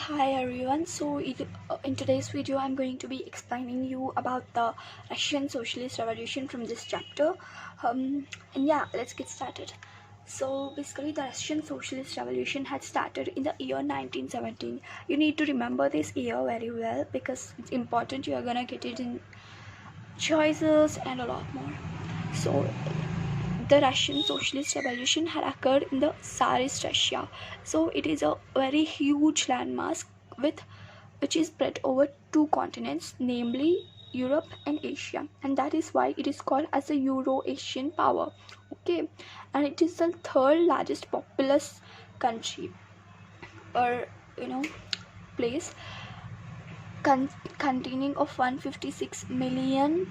Hi everyone. In today's video, I'm going to be explaining you about the Russian Socialist Revolution from this chapter. And yeah, let's get started. So basically, the Russian Socialist Revolution had started in the year 1917. You need to remember this year very well because it's important. You are gonna get it in choices and a lot more. So the Russian Socialist Revolution had occurred in the Tsarist Russia. So it is a very huge landmass with which is spread over two continents, namely Europe and Asia, and that is why it is called as a Euro-Asian power. Okay, and it is the third largest populous country or place containing of 156 million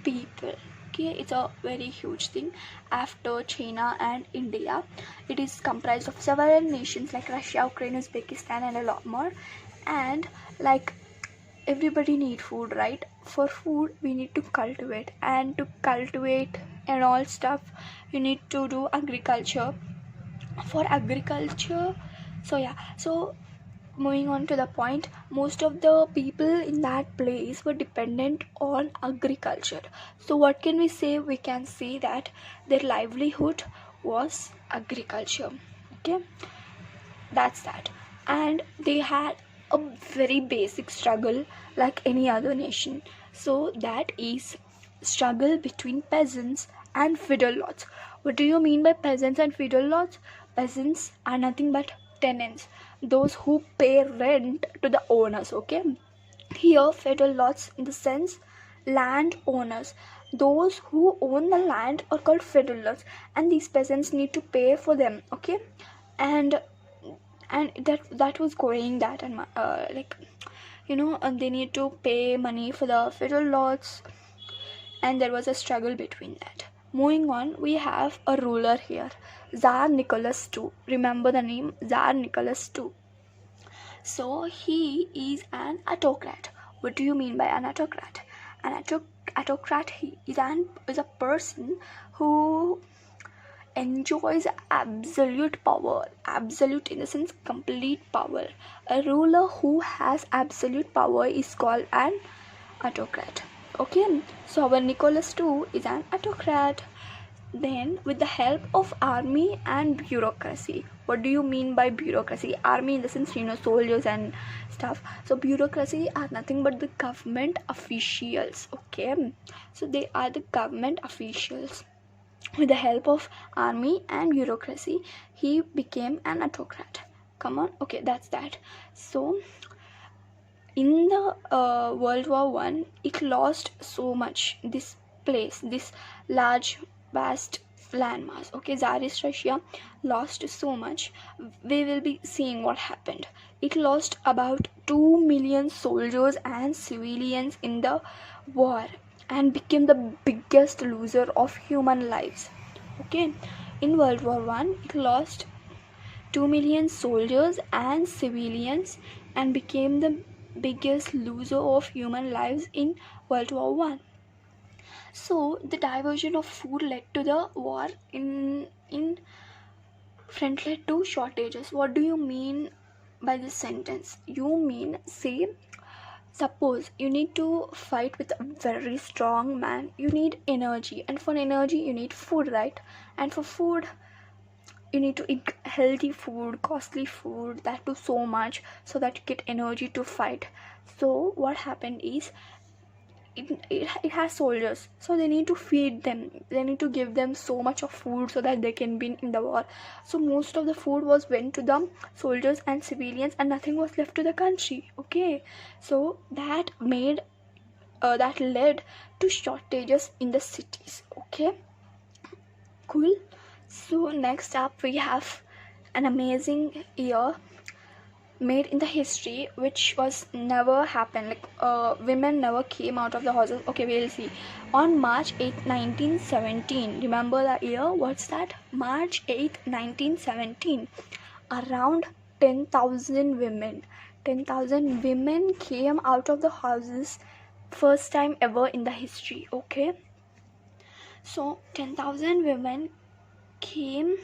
people. Okay, it's a very huge thing after China and India. It is comprised of several nations like Russia, Ukraine, Uzbekistan, and a lot more. And like everybody need food, right? For food we need to cultivate, and to cultivate and all stuff you need to do agriculture. For agriculture, so moving on to the point, most of the people in that place were dependent on agriculture. So what can we say? We can say that their livelihood was agriculture. Okay, that's that. And they had a very basic struggle like any other nation. So that is struggle between peasants and feudal lords. What do you mean by peasants and feudal lords? Peasants are nothing but tenants, those who pay rent to the owners. Okay, here feudal lords in the sense land owners, those who own the land are called feudal lords, and these peasants need to pay for them. Okay, and that was going that and and they need to pay money for the feudal lords, and there was a struggle between that. Moving on, we have a ruler here, Tsar Nicholas II. Remember the name, Tsar Nicholas II. So he is an autocrat. What do you mean by an autocrat? Autocrat, he is a person who enjoys absolute power. Absolute in the sense complete power. A ruler who has absolute power is called an autocrat. Okay, so our Nicholas II is an autocrat. Then, with the help of army and bureaucracy. What do you mean by bureaucracy? Army in the sense, soldiers and stuff. So bureaucracy are nothing but the government officials. Okay, so they are the government officials. With the help of army and bureaucracy, he became an autocrat. Come on, okay, that's that. So in the World War One, it lost so much. This place, this large, vast landmass. Okay, Tsarist Russia lost so much. We will be seeing what happened. It lost about 2 million soldiers and civilians in the war and became the biggest loser of human lives. Okay, in World War One, it lost 2 million soldiers and civilians and became the biggest loser of human lives in World War One. So the diversion of food led to the war in front led to shortages. What do you mean by this sentence? You mean, say, suppose you need to fight with a very strong man, you need energy, and for energy you need food, right? And for food you need to eat healthy food, costly food, that too so much, so that you get energy to fight. So what happened is it has soldiers, so they need to feed them, they need to give them so much of food so that they can win in the war. So most of the food was went to the soldiers and civilians and nothing was left to the country. Okay, so that led to shortages in the cities. Okay, cool. So next up we have an amazing year made in the history which was never happened, like women never came out of the houses. Okay, we'll see. On March 8th, 1917, remember the year? What's that? March 8th, 1917, around 10,000 women came out of the houses, first time ever in the history. Okay, so 10,000 women came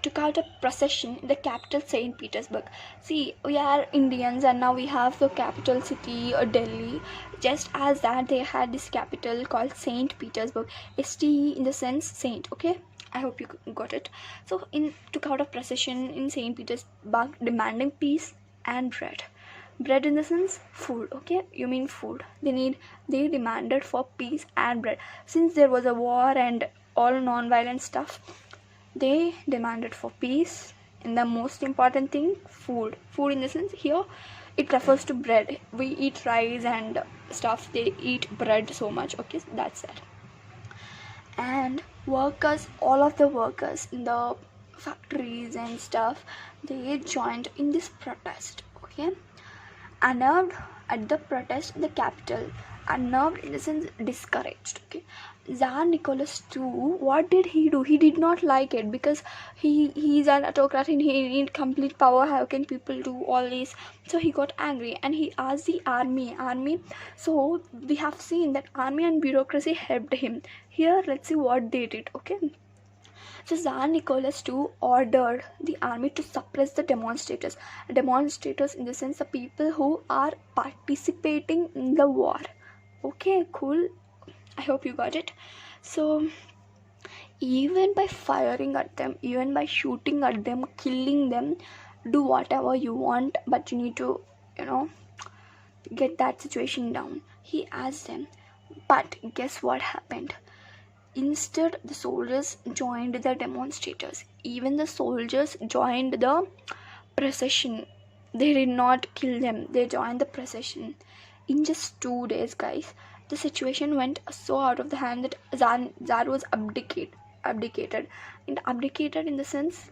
took out a procession in the capital St. Petersburg. See, we are Indians and now we have the capital city, Delhi. Just as that, they had this capital called St. Petersburg. ST in the sense saint, okay? I hope you got it. So, took out a procession in St. Petersburg demanding peace and bread. Bread in the sense food, okay? You mean food. They demanded for peace and bread. Since there was a war and all non-violent stuff, they demanded for peace, and the most important thing, food in the sense here it refers to bread. We eat rice and stuff, they eat bread so much, okay? So that's that. And workers, all of the workers in the factories and stuff, they joined in this protest, okay? Unnerved at the protest in the capital, unnerved in the sense discouraged, okay? Tsar Nicholas II, what did he do? He did not like it because he's an autocrat and he need complete power. How can people do all this? So he got angry and he asked the army. So we have seen that army and bureaucracy helped him. Here, let's see what they did, okay? So Tsar Nicholas II ordered the army to suppress the demonstrators. Demonstrators in the sense the people who are participating in the war. Okay, cool. I hope you got it. So even by firing at them, even by shooting at them, killing them, do whatever you want, but you need to, get that situation down. He asked them, but guess what happened? Instead, the soldiers joined the demonstrators. Even the soldiers joined the procession. They did not kill them. They joined the procession. In just 2 days, guys, the situation went so out of the hand that Tsar was abdicated. And abdicated in the sense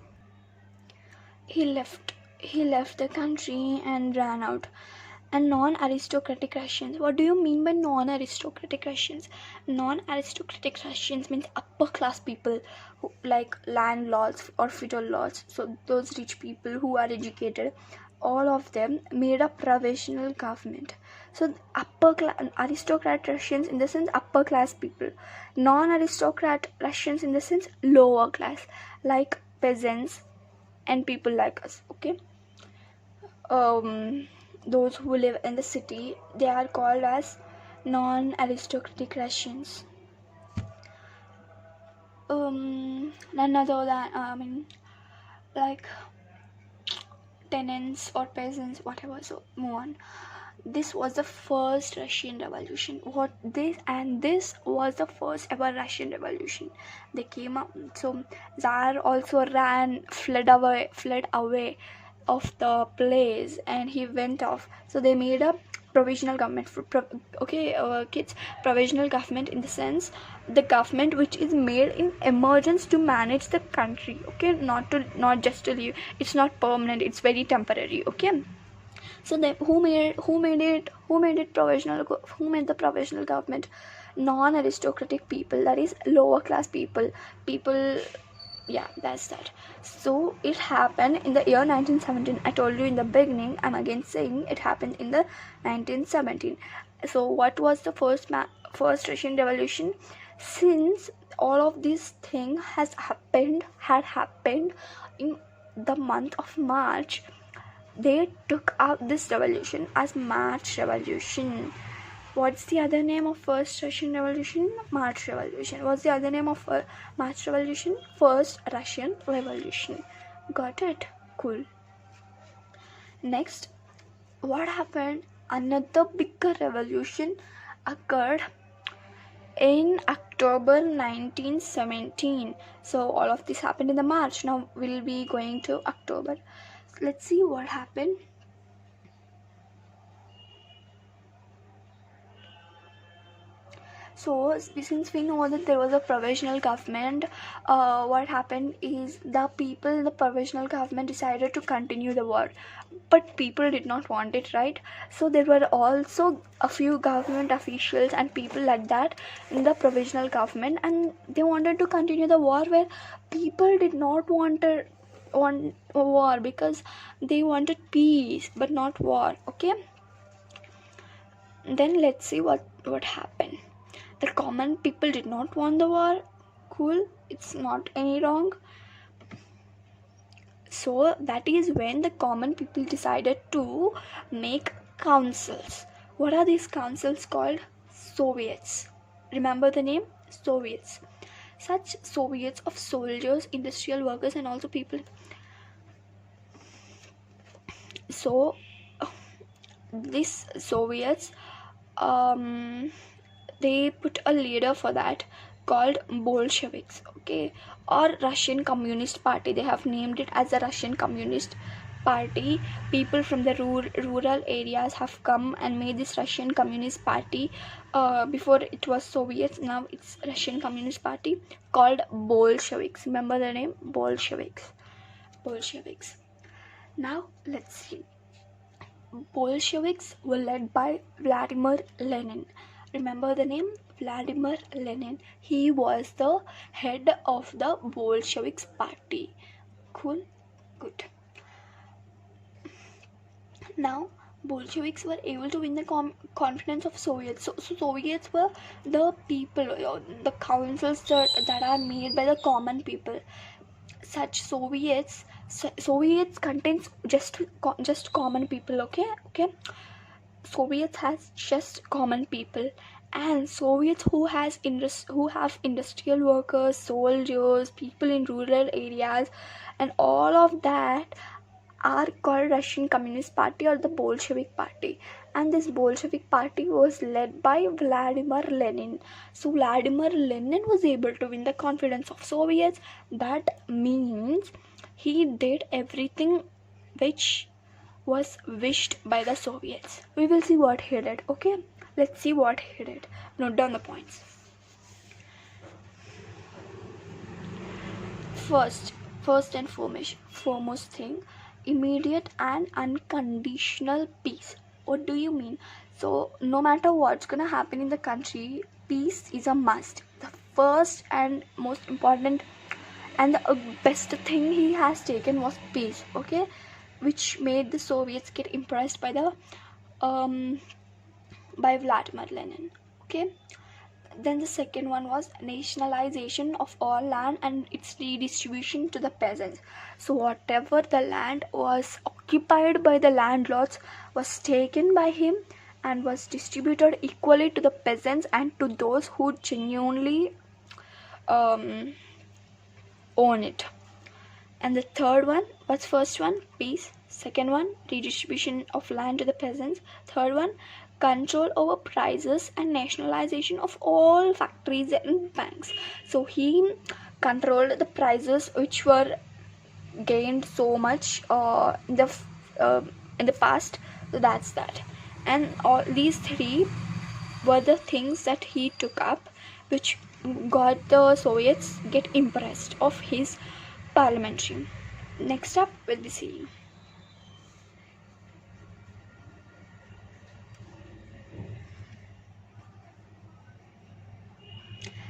he left the country and ran out. And non-aristocratic Russians. What do you mean by non-aristocratic Russians? Non-aristocratic Russians means upper class people who, like landlords or feudal lords. So those rich people who are educated, all of them made a provisional government. So aristocrat Russians in the sense upper class people. Non-aristocrat Russians in the sense lower class, like peasants and people like us, okay? Those who live in the city, they are called as non-aristocratic Russians. None other than like tenants or peasants, whatever. So move on. This was the first Russian Revolution. This was the first ever Russian Revolution. They came up. So Tsar also fled away of the place, and he went off. So they made a provisional government. Kids, provisional government in the sense the government which is made in emergence to manage the country. Okay, not just to live. It's not permanent. It's very temporary. Okay. So who made it provisional? Who made the provisional government? Non-aristocratic people, that is lower class people. Yeah, that's that. So it happened in the year 1917. I told you in the beginning. I'm again saying it happened in the 1917. So what was the first Russian Revolution? Since all of these things had happened in the month of March, they took out this revolution as March Revolution. What's the other name of first Russian Revolution? March Revolution. What's the other name of March Revolution? First Russian Revolution. Got it? Cool. Next, what happened? Another bigger revolution occurred in October 1917. So all of this happened in the March. Now we'll be going to October. Let's see what happened. So since we know that there was a provisional government, what happened is the people in the provisional government decided to continue the war, but people did not want it, right? So there were also a few government officials and people like that in the provisional government, and they wanted to continue the war where people did not want war because they wanted peace but not war. Okay, then let's see what happened. The common people did not want the war. Cool, it's not any wrong. So that is when the common people decided to make councils. What are these councils called? Soviets. Remember the name? Soviets. Such Soviets of soldiers, industrial workers, and also people. So these Soviets, um, they put a leader for that called Bolsheviks, okay, or Russian Communist Party. They have named it as the Russian Communist Party. People from the rural areas have come and made this Russian Communist Party. Before it was Soviets, now it's Russian Communist Party called Bolsheviks. Remember the name? Bolsheviks. Bolsheviks. Now let's see. Bolsheviks were led by Vladimir Lenin. Remember the name? Vladimir Lenin. He was the head of the Bolsheviks party. Cool? Good. Now, Bolsheviks were able to win the confidence of Soviets. So Soviets were the people, the councils that are made by the common people. Such Soviets contains just common people. Okay. Soviets has just common people, and Soviets who have industrial workers, soldiers, people in rural areas, and all of that are called Russian Communist Party or the Bolshevik Party. And this Bolshevik Party was led by Vladimir Lenin. So Vladimir Lenin was able to win the confidence of Soviets. That means he did everything which was wished by the Soviets. We will see what he did. Okay, let's see what he did. Note down the points. First and foremost thing, immediate and unconditional peace. What do you mean? So no matter what's gonna happen in the country, peace is a must. The first and most important and the best thing he has taken was peace. Okay, which made the Soviets get impressed by Vladimir Lenin. Okay. Then the second one was nationalization of all land and its redistribution to the peasants. So whatever the land was occupied by the landlords was taken by him and was distributed equally to the peasants and to those who genuinely own it. And the third one was, first one, peace. Second one, redistribution of land to the peasants. Third one, control over prices and nationalization of all factories and banks. So he controlled the prices which were gained so much in the past. So that's that. And all these three were the things that he took up, which got the Soviets get impressed of his parliamentary. Next up will be seeing.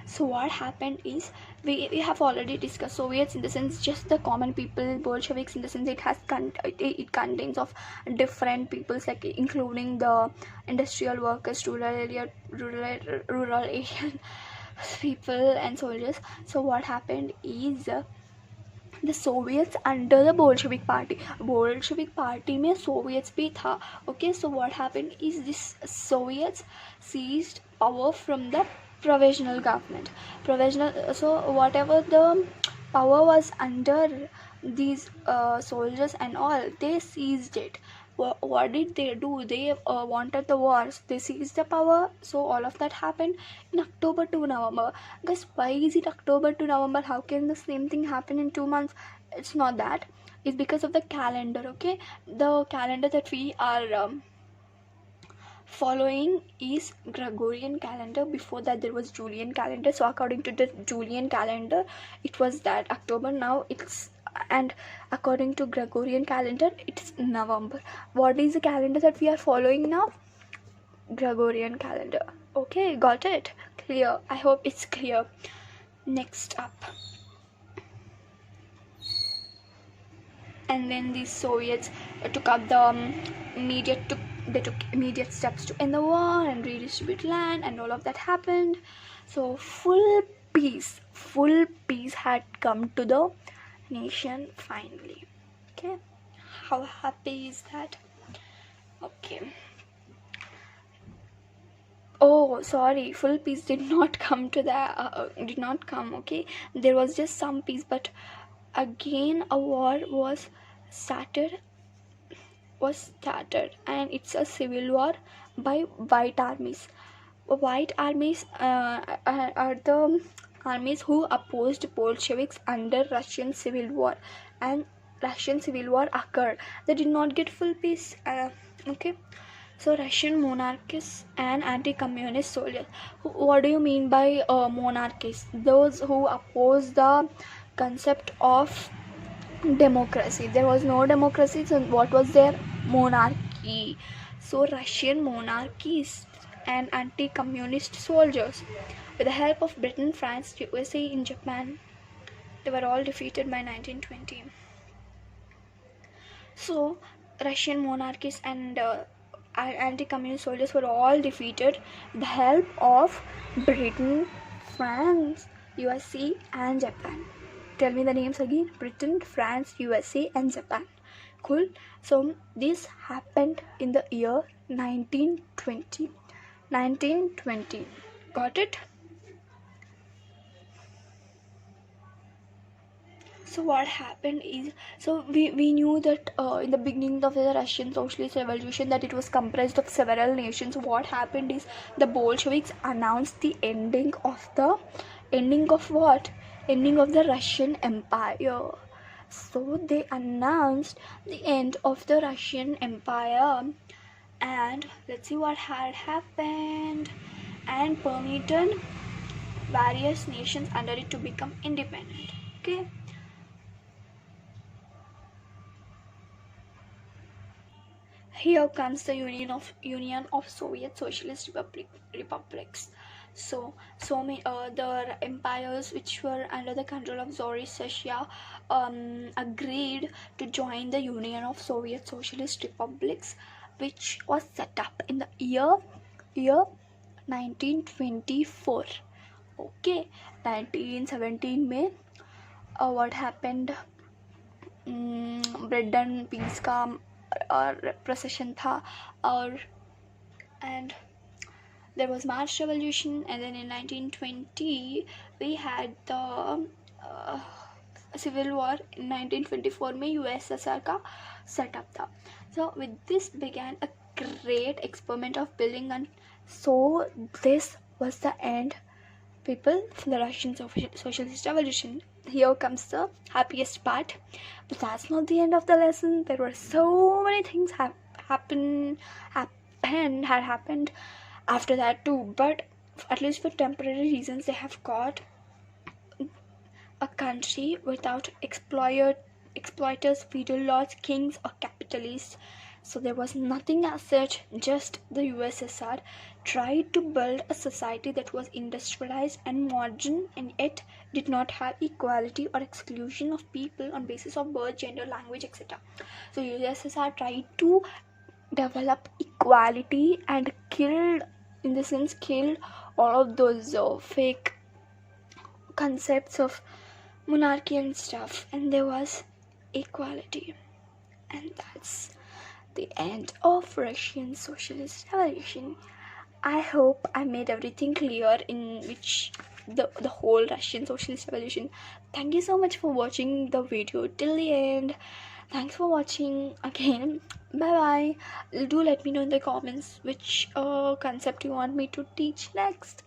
So what happened is, we have already discussed Soviets in the sense just the common people, Bolsheviks in the sense it contains of different peoples, like including the industrial workers, rural area people and soldiers. So what happened is, the Soviets under the Bolshevik Party में Soviets भी था. Okay, so what happened is this Soviets seized power from the provisional government. So whatever the power was under these soldiers and all, they seized it. What did they do? They wanted the wars. They seized the power. So all of that happened in October to November. Guys, why is it October to November? How can the same thing happen in 2 months? It's not that. It's because of the calendar. Okay, the calendar that we are following is Gregorian calendar. Before that there was Julian calendar. So according to the Julian calendar, it was that October. Now it's, and according to Gregorian calendar, it's November. What is the calendar that we are following now? Gregorian calendar. Okay, got it? Clear? I hope it's clear. Next up. And then the Soviets took up the they took immediate steps to end the war and redistribute land, and all of that happened. So full peace had come to the nation finally. Okay, how happy is that? Okay. Oh, sorry, full piece did not come to the did not come. Okay, there was just some piece, but again a war started started, and it's a civil war by white armies. White armies are the armies who opposed Bolsheviks under Russian Civil War, and Russian Civil War occurred. They did not get full peace. Okay, so Russian monarchists and anti-communist soldiers. What do you mean by monarchists? Those who oppose the concept of democracy. There was no democracy, so what was there? Monarchy. So Russian monarchists and anti-communist soldiers, with the help of Britain, France, USA, and Japan, they were all defeated by 1920. So Russian monarchists and anti-communist soldiers were all defeated with the help of Britain, France, USA, and Japan. Tell me the names again. Britain, France, USA, and Japan. Cool. So this happened in the year 1920. 1920. Got it? So what happened is, so we knew that in the beginning of the Russian Socialist Revolution that it was comprised of several nations. What happened is the Bolsheviks announced the ending of what? Ending of the Russian Empire. So they announced the end of the Russian Empire, and let's see what had happened, and permitted various nations under it to become independent. Okay. Here comes the Union of Soviet Socialist Republics. So many the empires which were under the control of Tsarist Russia agreed to join the Union of Soviet Socialist Republics, which was set up in the year 1924. Okay, 1917 में what happened? Bread and peace का और procession था, और and there was March Revolution, and then in 1920 we had the civil war. In 1924 में USSR का setup था. So with this began a great experiment of building, and so this was the end, people, for the Russian Socialist Revolution. Here comes the happiest part, but that's not the end of the lesson. There were so many things had happened after that too, but at least for temporary reasons they have got a country without exploiters, feudal lords, kings, or capitalists. So there was nothing as such, just the USSR tried to build a society that was industrialized and modern, and yet did not have equality or exclusion of people on basis of birth, gender, language, etc. So USSR tried to develop equality and killed all of those fake concepts of monarchy and stuff, and there was equality. And that's the end of Russian Socialist Revolution. I hope I made everything clear in which the whole Russian Socialist Revolution. Thank you so much for watching the video till the end. Thanks for watching again. Bye bye. Do let me know in the comments which concept you want me to teach next.